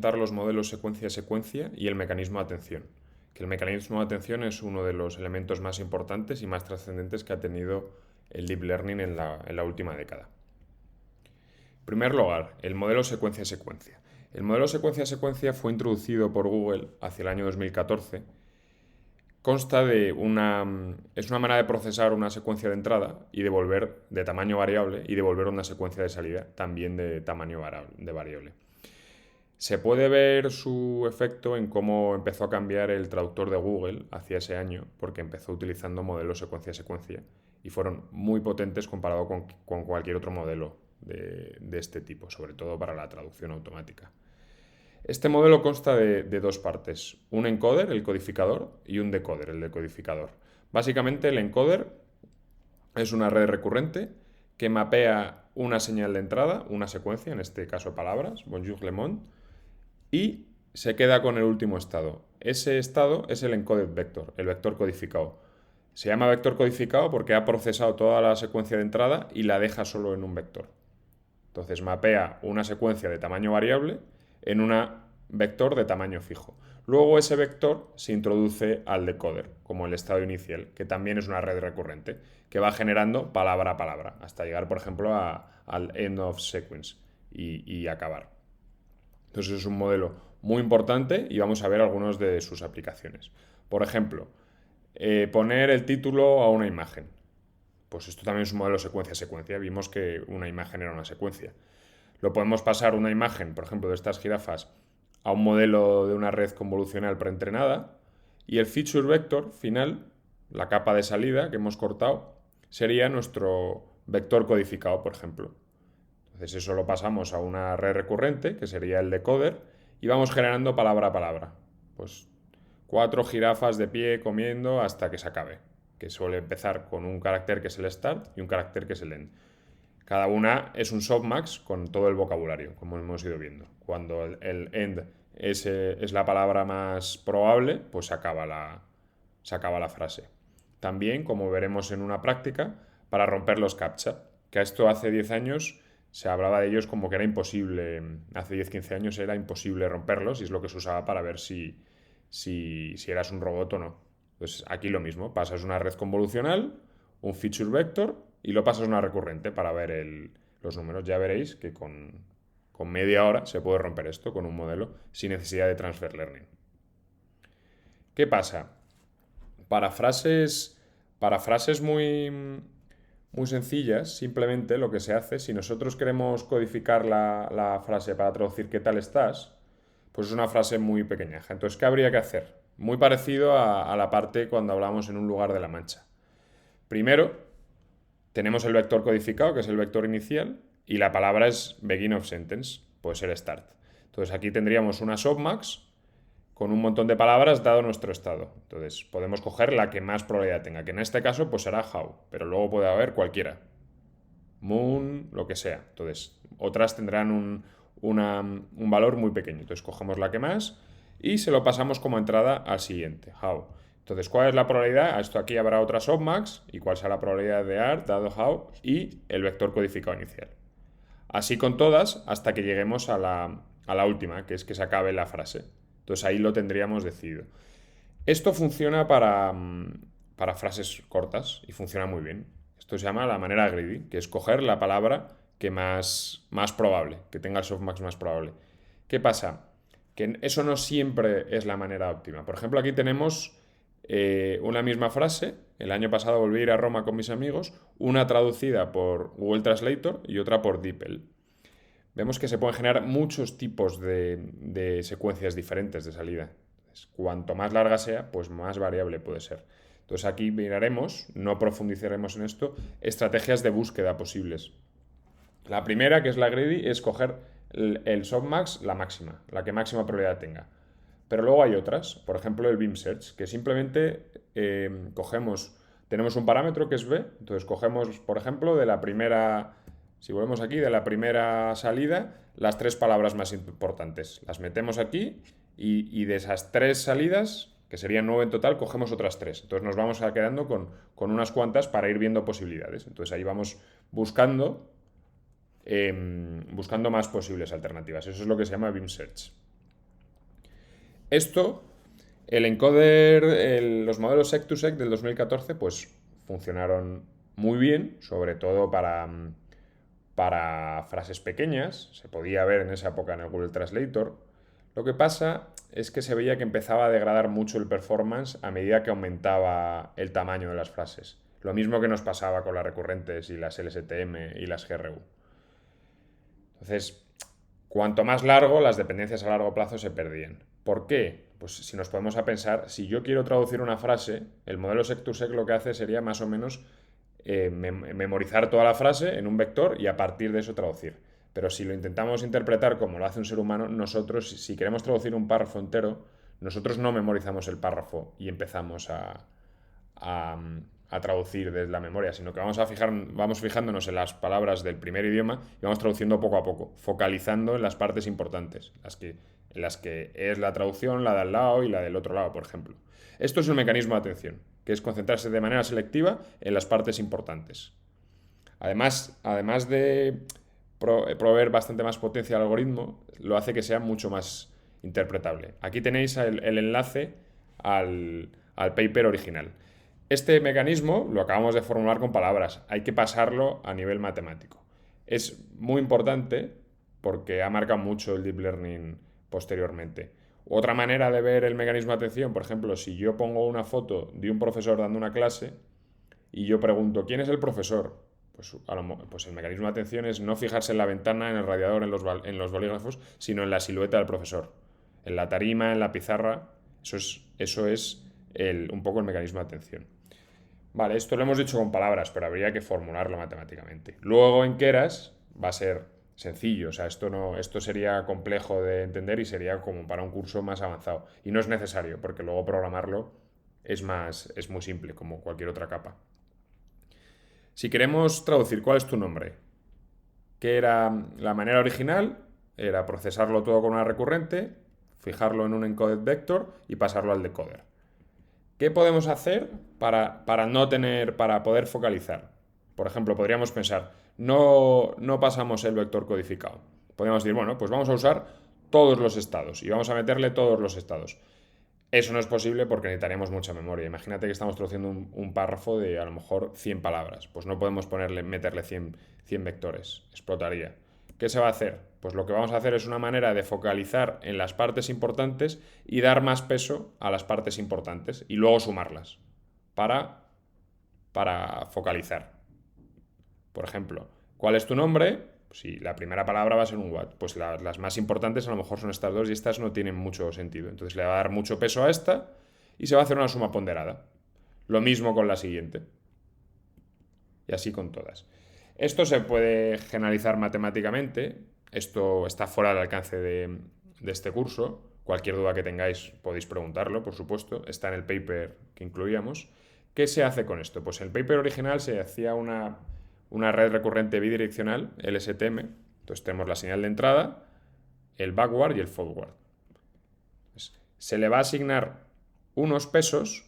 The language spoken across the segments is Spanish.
presentar los modelos secuencia-secuencia y el mecanismo de atención. Que el mecanismo de atención es uno de los elementos más importantes y más trascendentes que ha tenido el Deep Learning en la última década. En primer lugar, el modelo secuencia-secuencia. El modelo secuencia-secuencia fue introducido por Google hacia el año 2014. Consta de es una manera de procesar una secuencia de entrada y devolver de tamaño variable y devolver una secuencia de salida también de tamaño variable. Se puede ver su efecto en cómo empezó a cambiar el traductor de Google hacia ese año, porque empezó utilizando modelos secuencia-secuencia y fueron muy potentes comparado con cualquier otro modelo de este tipo, sobre todo para la traducción automática. Este modelo consta de dos partes, un encoder, el codificador, y un decoder, el decodificador. Básicamente el encoder es una red recurrente que mapea una señal de entrada, una secuencia, en este caso palabras, bonjour le monde, y se queda con el último estado. Ese estado es el encoded vector, el vector codificado. Se llama vector codificado porque ha procesado toda la secuencia de entrada y la deja solo en un vector. Entonces mapea una secuencia de tamaño variable en un vector de tamaño fijo. Luego ese vector se introduce al decoder, como el estado inicial, que también es una red recurrente, que va generando palabra a palabra, hasta llegar, por ejemplo, al end of sequence y acabar. Entonces es un modelo muy importante y vamos a ver algunas de sus aplicaciones. Por ejemplo, poner el título a una imagen. Pues esto también es un modelo secuencia-secuencia. Vimos que una imagen era una secuencia. Lo podemos pasar una imagen, por ejemplo, de estas jirafas, a un modelo de una red convolucional preentrenada y el feature vector final, la capa de salida que hemos cortado, sería nuestro vector codificado, por ejemplo. Entonces eso lo pasamos a una red recurrente, que sería el decoder, y vamos generando palabra a palabra. Pues 4 jirafas de pie comiendo hasta que se acabe, que suele empezar con un carácter que es el start y un carácter que es el end. Cada una es un softmax con todo el vocabulario, como hemos ido viendo. Cuando el end es la palabra más probable, pues se acaba la frase. También, como veremos en una práctica, para romper los CAPTCHA, que a esto hace 10 años se hablaba de ellos como que era imposible, hace 10-15 años era imposible romperlos y es lo que se usaba para ver si eras un robot o no. Pues aquí lo mismo, pasas una red convolucional, un feature vector y lo pasas a una recurrente para ver los números. Ya veréis que con media hora se puede romper esto con un modelo sin necesidad de transfer learning. ¿Qué pasa? Para frases muy sencillas, simplemente lo que se hace, si nosotros queremos codificar la frase para traducir ¿qué tal estás? Pues es una frase muy pequeña. Entonces, ¿qué habría que hacer? Muy parecido a la parte cuando hablamos en un lugar de la mancha. Primero, tenemos el vector codificado, que es el vector inicial, y la palabra es begin of sentence, puede ser start. Entonces aquí tendríamos una softmax con un montón de palabras dado nuestro estado. Entonces podemos coger la que más probabilidad tenga, que en este caso pues será how, pero luego puede haber cualquiera. Moon, lo que sea. Entonces otras tendrán un valor muy pequeño. Entonces cogemos la que más y se lo pasamos como entrada al siguiente, how. Entonces, ¿cuál es la probabilidad? Esto aquí habrá otra softmax y cuál será la probabilidad de art dado how y el vector codificado inicial. Así con todas hasta que lleguemos a la última, que es que se acabe la frase. Entonces ahí lo tendríamos decidido. Esto funciona para frases cortas y funciona muy bien. Esto se llama la manera greedy, que es coger la palabra que más probable, que tenga el softmax más probable. ¿Qué pasa? Que eso no siempre es la manera óptima. Por ejemplo, aquí tenemos una misma frase. El año pasado volví a ir a Roma con mis amigos, una traducida por Google Translator y otra por DeepL. Vemos que se pueden generar muchos tipos de secuencias diferentes de salida. Entonces, cuanto más larga sea, pues más variable puede ser. Entonces aquí miraremos, no profundizaremos en esto, estrategias de búsqueda posibles. La primera, que es la greedy, es coger el softmax, la máxima, la que máxima probabilidad tenga. Pero luego hay otras, por ejemplo el beam search, que simplemente tenemos un parámetro que es b, entonces cogemos, por ejemplo, de la primera, si volvemos aquí, de la primera salida, las 3 palabras más importantes. Las metemos aquí y de esas 3 salidas, que serían 9 en total, cogemos otras 3. Entonces nos vamos quedando con unas cuantas para ir viendo posibilidades. Entonces ahí vamos buscando más posibles alternativas. Eso es lo que se llama beam search. Esto, el encoder, los modelos sec2sec del 2014, pues funcionaron muy bien, sobre todo para frases pequeñas. Se podía ver en esa época en el Google Translator. Lo que pasa es que se veía que empezaba a degradar mucho el performance a medida que aumentaba el tamaño de las frases. Lo mismo que nos pasaba con las recurrentes y las LSTM y las GRU. Entonces, cuanto más largo, las dependencias a largo plazo se perdían. ¿Por qué? Pues si nos podemos a pensar, si yo quiero traducir una frase, el modelo sec2sec lo que hace sería más o menos memorizar toda la frase en un vector y a partir de eso traducir. Pero si lo intentamos interpretar como lo hace un ser humano, nosotros, si queremos traducir un párrafo entero, nosotros no memorizamos el párrafo y empezamos a, a traducir desde la memoria, sino que vamos fijándonos en las palabras del primer idioma y vamos traduciendo poco a poco, focalizando en las partes importantes, en las que es la traducción, la de al lado y la del otro lado, por ejemplo. Esto es un mecanismo de atención, que es concentrarse de manera selectiva en las partes importantes. Además de proveer bastante más potencia al algoritmo, lo hace que sea mucho más interpretable. Aquí tenéis el enlace al paper original. Este mecanismo lo acabamos de formular con palabras, hay que pasarlo a nivel matemático. Es muy importante porque ha marcado mucho el deep learning posteriormente. Otra manera de ver el mecanismo de atención, por ejemplo, si yo pongo una foto de un profesor dando una clase y yo pregunto, ¿quién es el profesor? Pues el mecanismo de atención es no fijarse en la ventana, en el radiador, en los bolígrafos, sino en la silueta del profesor, en la tarima, en la pizarra. Eso es un poco el mecanismo de atención. Vale, esto lo hemos dicho con palabras, pero habría que formularlo matemáticamente. Luego en Keras va a ser sencillo, o sea, esto sería complejo de entender y sería como para un curso más avanzado. Y no es necesario, porque luego programarlo es muy simple, como cualquier otra capa. Si queremos traducir cuál es tu nombre, que era la manera original, era procesarlo todo con una recurrente, fijarlo en un encoded vector y pasarlo al decoder. ¿Qué podemos hacer para poder focalizar? Por ejemplo, podríamos pensar, no pasamos el vector codificado. Podríamos decir, bueno, pues vamos a usar todos los estados y vamos a meterle todos los estados. Eso no es posible porque necesitaríamos mucha memoria. Imagínate que estamos traduciendo un párrafo de a lo mejor 100 palabras. Pues no podemos meterle 100 vectores. Explotaría. ¿Qué se va a hacer? Pues lo que vamos a hacer es una manera de focalizar en las partes importantes y dar más peso a las partes importantes y luego sumarlas para focalizar. Por ejemplo, ¿cuál es tu nombre? Si la primera palabra va a ser un what, pues las más importantes a lo mejor son estas dos y estas no tienen mucho sentido. Entonces le va a dar mucho peso a esta y se va a hacer una suma ponderada. Lo mismo con la siguiente. Y así con todas. Esto se puede generalizar matemáticamente. Esto está fuera del alcance de este curso. Cualquier duda que tengáis podéis preguntarlo, por supuesto. Está en el paper que incluíamos. ¿Qué se hace con esto? Pues en el paper original se hacía una red recurrente bidireccional, LSTM. Entonces tenemos la señal de entrada, el backward y el forward. Entonces, se le va a asignar unos pesos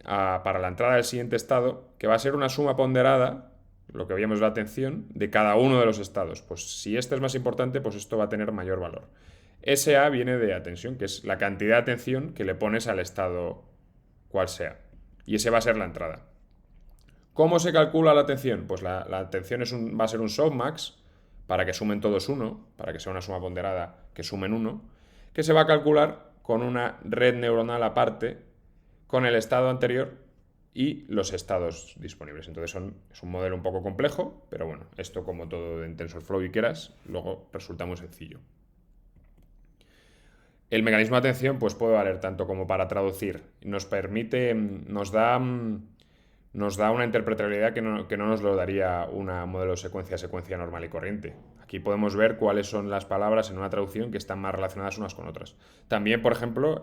para la entrada del siguiente estado, que va a ser una suma ponderada, lo que veíamos la atención, de cada uno de los estados. Pues si este es más importante, pues esto va a tener mayor valor. SA viene de atención, que es la cantidad de atención que le pones al estado cual sea. Y ese va a ser la entrada. ¿Cómo se calcula la atención? Pues la atención va a ser un softmax para que sumen todos 1, para que sea una suma ponderada que sumen 1, que se va a calcular con una red neuronal aparte, con el estado anterior y los estados disponibles. Entonces es un modelo un poco complejo, pero bueno, esto como todo en TensorFlow y Keras, luego resulta muy sencillo. El mecanismo de atención pues puede valer tanto como para traducir. Nos da una interpretabilidad que no nos lo daría una modelo secuencia normal y corriente. Aquí podemos ver cuáles son las palabras en una traducción que están más relacionadas unas con otras. También, por ejemplo,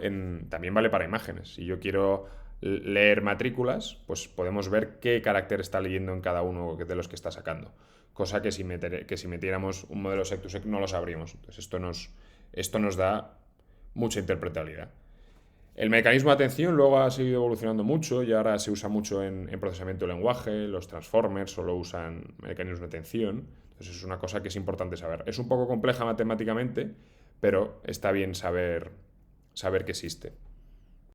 también vale para imágenes. Si yo quiero leer matrículas, pues podemos ver qué carácter está leyendo en cada uno de los que está sacando. Cosa que si metiéramos un modelo sec2sec no lo sabríamos. Entonces esto nos da mucha interpretabilidad. El mecanismo de atención luego ha seguido evolucionando mucho y ahora se usa mucho en procesamiento de lenguaje. Los transformers solo usan mecanismos de atención. Entonces es una cosa que es importante saber. Es un poco compleja matemáticamente, pero está bien saber saber que existe.